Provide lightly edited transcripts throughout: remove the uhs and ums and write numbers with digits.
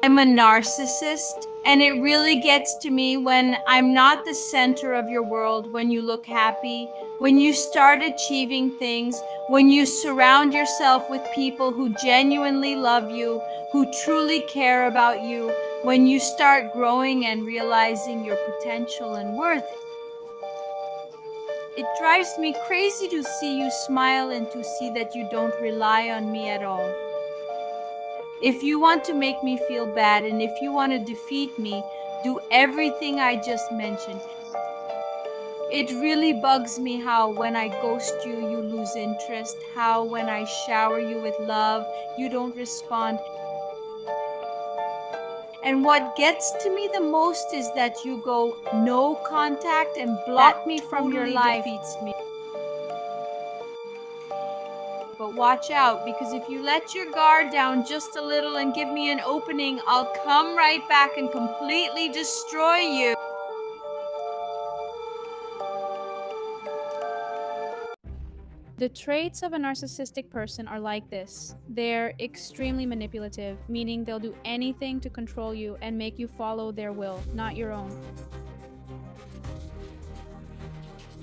I'm a narcissist, and it really gets to me when I'm not the center of your world, when you look happy, when you start achieving things, when you surround yourself with people who genuinely love you, who truly care about you, when you start growing and realizing your potential and worth. It drives me crazy to see you smile and to see that you don't rely on me at all. If you want to make me feel bad and if you want to defeat me, do everything I just mentioned. It really bugs me how when I ghost you, you lose interest, how when I shower you with love, you don't respond. And what gets to me the most is that you go no contact and block me from your life. Defeats me. But watch out, because if you let your guard down just a little and give me an opening, I'll come right back and completely destroy you. The traits of a narcissistic person are like this. They're extremely manipulative, meaning they'll do anything to control you and make you follow their will, not your own.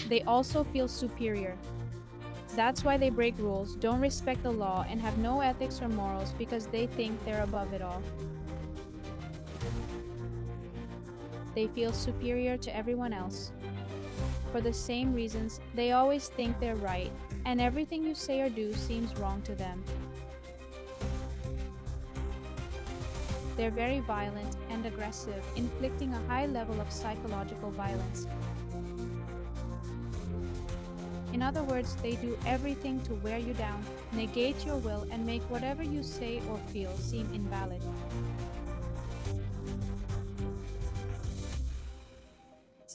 They also feel superior. That's why they break rules, don't respect the law, and have no ethics or morals because they think they're above it all. They feel superior to everyone else. For the same reasons, they always think they're right, and everything you say or do seems wrong to them. They're very violent and aggressive, inflicting a high level of psychological violence. In other words, they do everything to wear you down, negate your will, and make whatever you say or feel seem invalid.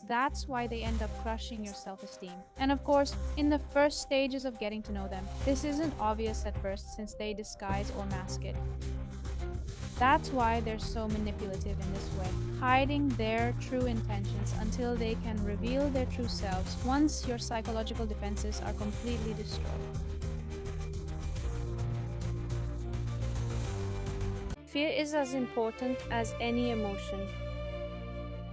That's why they end up crushing your self-esteem. And of course, in the first stages of getting to know them, this isn't obvious at first since they disguise or mask it. That's why they're so manipulative in this way, hiding their true intentions until they can reveal their true selves once your psychological defenses are completely destroyed. Fear is as important as any emotion.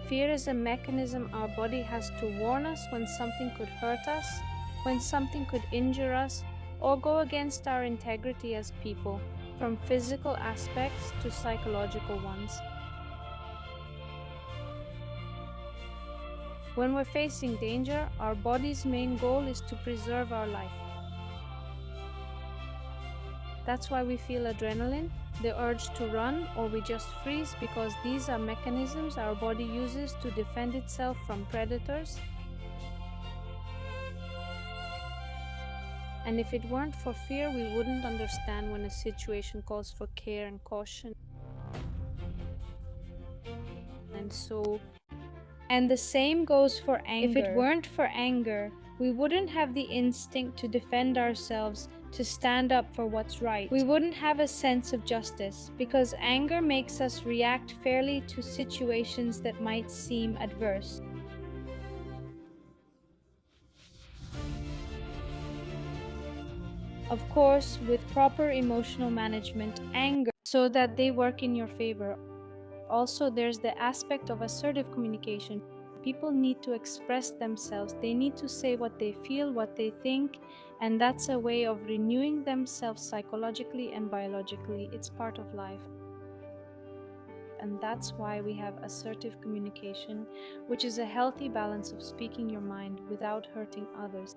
Fear is a mechanism our body has to warn us when something could hurt us, when something could injure us, or go against our integrity as people, from physical aspects to psychological ones. When we're facing danger, our body's main goal is to preserve our life. That's why we feel adrenaline, the urge to run, or we just freeze, because these are mechanisms our body uses to defend itself from predators. And if it weren't for fear, we wouldn't understand when a situation calls for care and caution. And the same goes for anger. If it weren't for anger, we wouldn't have the instinct to defend ourselves, to stand up for what's right. We wouldn't have a sense of justice, because anger makes us react fairly to situations that might seem adverse. Of course, with proper emotional management, anger, so that they work in your favor. Also, there's the aspect of assertive communication. People need to express themselves. They need to say what they feel, what they think, and that's a way of renewing themselves psychologically and biologically. It's part of life. And that's why we have assertive communication, which is a healthy balance of speaking your mind without hurting others.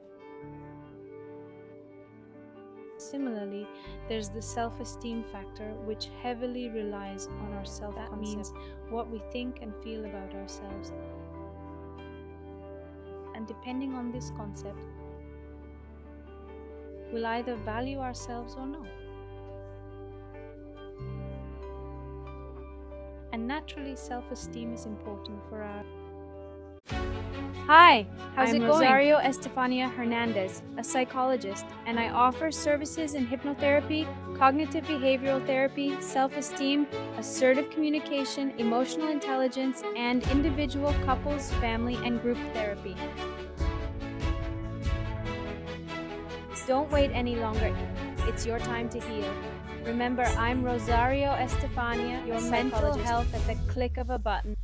Similarly, there's the self-esteem factor, which heavily relies on our self-concept. That means what we think and feel about ourselves. And depending on this concept, we'll either value ourselves or not. And naturally, self-esteem is important for our... Hi, how's it I'm going? Rosario Estefanía Hernandez, a psychologist, and I offer services in hypnotherapy, cognitive behavioral therapy, self-esteem, assertive communication, emotional intelligence, and individual, couples, family, and group therapy. Don't wait any longer. It's your time to heal. Remember, I'm Rosario Estefanía, your mental health at the click of a button.